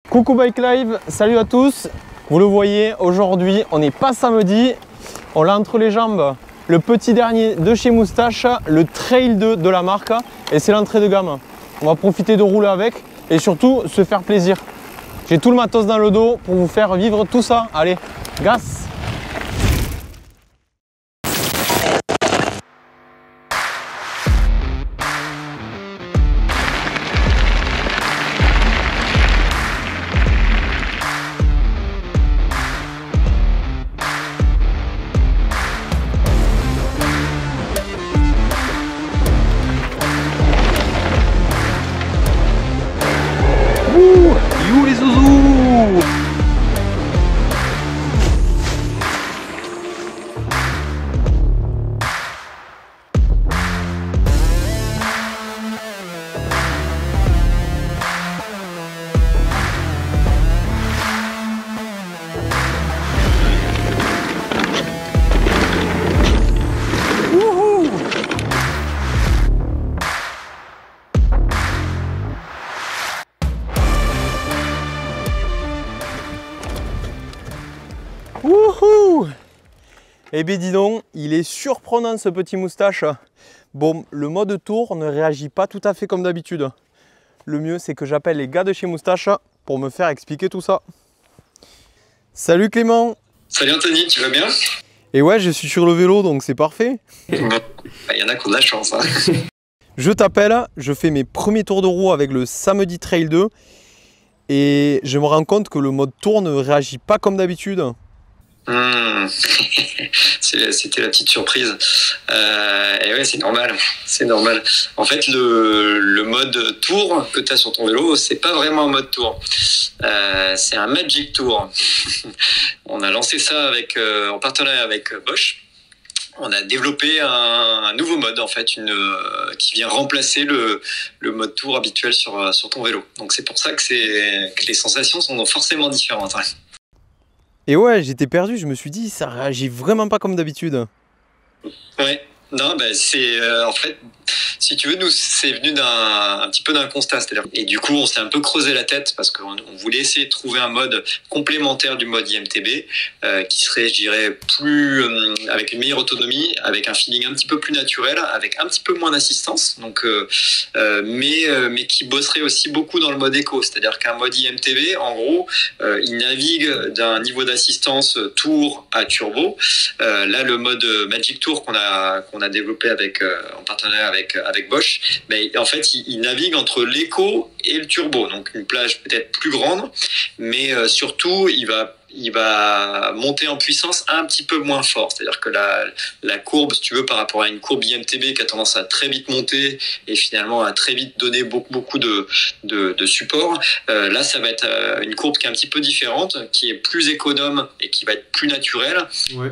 Coucou Bike Live, salut à tous. Vous le voyez, aujourd'hui on n'est pas samedi, on l'a entre les jambes le petit dernier de chez Moustache, le Trail 2 de la marque, et c'est l'entrée de gamme. On va profiter de rouler avec et surtout se faire plaisir. J'ai tout le matos dans le dos pour vous faire vivre tout ça. Allez, gas! You les zouzous! Wouhou! Eh bien dis donc, il est surprenant ce petit Moustache. Bon, le mode tour ne réagit pas tout à fait comme d'habitude. Le mieux c'est que j'appelle les gars de chez Moustache pour me faire expliquer tout ça. Salut Clément! Salut Anthony, tu vas bien? Et ouais, je suis sur le vélo donc c'est parfait. Il y en a qui ont de la chance. Hein. Je t'appelle, je fais mes premiers tours de roue avec le Samedi Trail 2 et je me rends compte que le mode tour ne réagit pas comme d'habitude. C'était la petite surprise. Et ouais, c'est normal. C'est normal. En fait, le mode tour que tu as sur ton vélo, c'est pas vraiment un mode tour. C'est un Magic Tour. On a lancé ça en partenariat avec Bosch. On a développé un nouveau mode en fait, qui vient remplacer le mode tour habituel sur ton vélo. Donc c'est pour ça que les sensations sont forcément différentes. Et ouais, j'étais perdu, je me suis dit, ça réagit vraiment pas comme d'habitude. Ouais, non, c'est en fait, si tu veux, nous, c'est venu un petit peu d'un constat. C'est-à-dire, et du coup, on s'est un peu creusé la tête parce qu'on voulait essayer de trouver un mode complémentaire du mode IMTB qui serait, je dirais, avec une meilleure autonomie, avec un feeling un petit peu plus naturel, avec un petit peu moins d'assistance, mais qui bosserait aussi beaucoup dans le mode éco. C'est-à-dire qu'un mode IMTB, en gros, il navigue d'un niveau d'assistance tour à turbo. Là, le mode Magic Tour qu'on a développé en partenariat avec Bosch, mais en fait, il navigue entre l'éco et le turbo. Donc, une plage peut-être plus grande, mais surtout, il va monter en puissance un petit peu moins fort. C'est-à-dire que la courbe, si tu veux, par rapport à une courbe IMTB qui a tendance à très vite monter et finalement à très vite donner beaucoup de support, là, ça va être une courbe qui est un petit peu différente, qui est plus économe et qui va être plus naturelle. Ouais.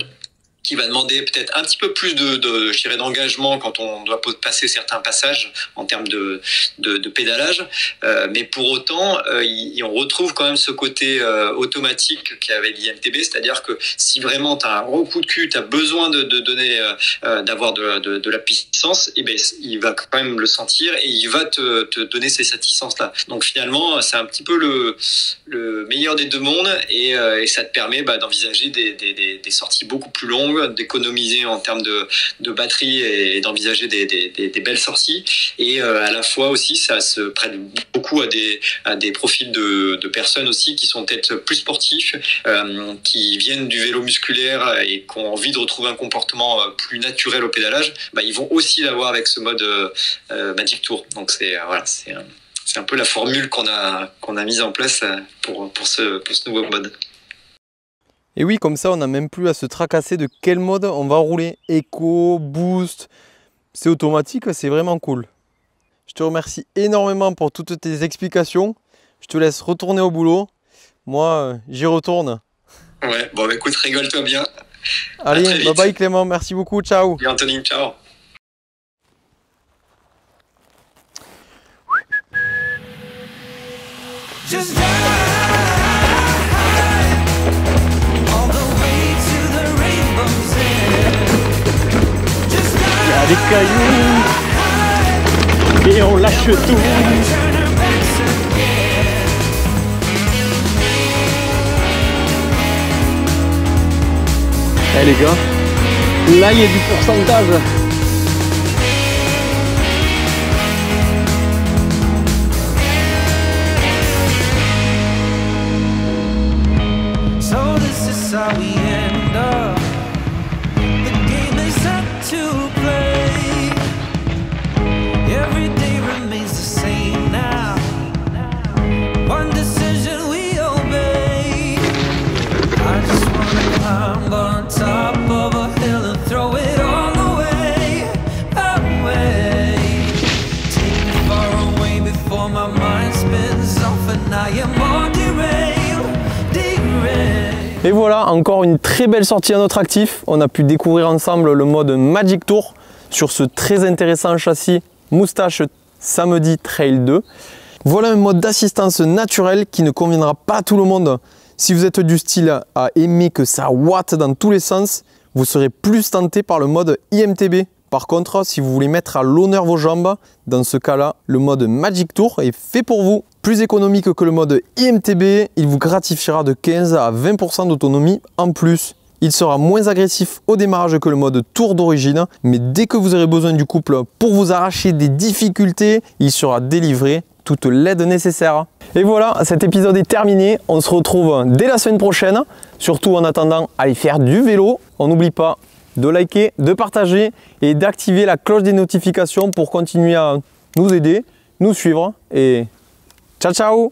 Qui va demander peut-être un petit peu plus d'engagement quand on doit passer certains passages en termes de pédalage. Mais pour autant, on retrouve quand même ce côté automatique qu'avait l'IMTB, c'est-à-dire que si vraiment tu as un gros coup de cul, tu as besoin d'avoir de la puissance, et ben, il va quand même le sentir et il va te donner ces satisfactions-là. Donc finalement, c'est un petit peu le meilleur des deux mondes et ça te permet d'envisager des sorties beaucoup plus longues, d'économiser en termes de batterie et d'envisager des belles sorties, et à la fois aussi ça se prête beaucoup à des profils de personnes aussi qui sont peut-être plus sportifs, qui viennent du vélo musculaire et qui ont envie de retrouver un comportement plus naturel au pédalage. Ils vont aussi l'avoir avec ce mode Magic Tour. Donc c'est un peu la formule qu'on a mise en place pour ce nouveau mode. Et oui, comme ça, on n'a même plus à se tracasser de quel mode on va rouler. Eco, boost, c'est automatique, c'est vraiment cool. Je te remercie énormément pour toutes tes explications. Je te laisse retourner au boulot. Moi, j'y retourne. Ouais, bon, écoute, rigole-toi bien. Allez, bye bye Clément, merci beaucoup, ciao. Et Anthony, ciao. Just des cailloux et on lâche tout. Eh les gars, là il y a du pourcentage. Et voilà, encore une très belle sortie à notre actif. On a pu découvrir ensemble le mode Magic Tour sur ce très intéressant châssis Moustache Samedi Trail 2. Voilà un mode d'assistance naturelle qui ne conviendra pas à tout le monde. Si vous êtes du style à aimer que ça ouate dans tous les sens, vous serez plus tenté par le mode IMTB. Par contre, si vous voulez mettre à l'honneur vos jambes, dans ce cas-là, le mode Magic Tour est fait pour vous. Plus économique que le mode IMTB, il vous gratifiera de 15 à 20% d'autonomie en plus. Il sera moins agressif au démarrage que le mode Tour d'origine, mais dès que vous aurez besoin du couple pour vous arracher des difficultés, il sera délivré toute l'aide nécessaire. Et voilà, cet épisode est terminé. On se retrouve dès la semaine prochaine. Surtout en attendant, allez faire du vélo. On n'oublie pas de liker, de partager et d'activer la cloche des notifications pour continuer à nous aider, nous suivre et ciao ciao!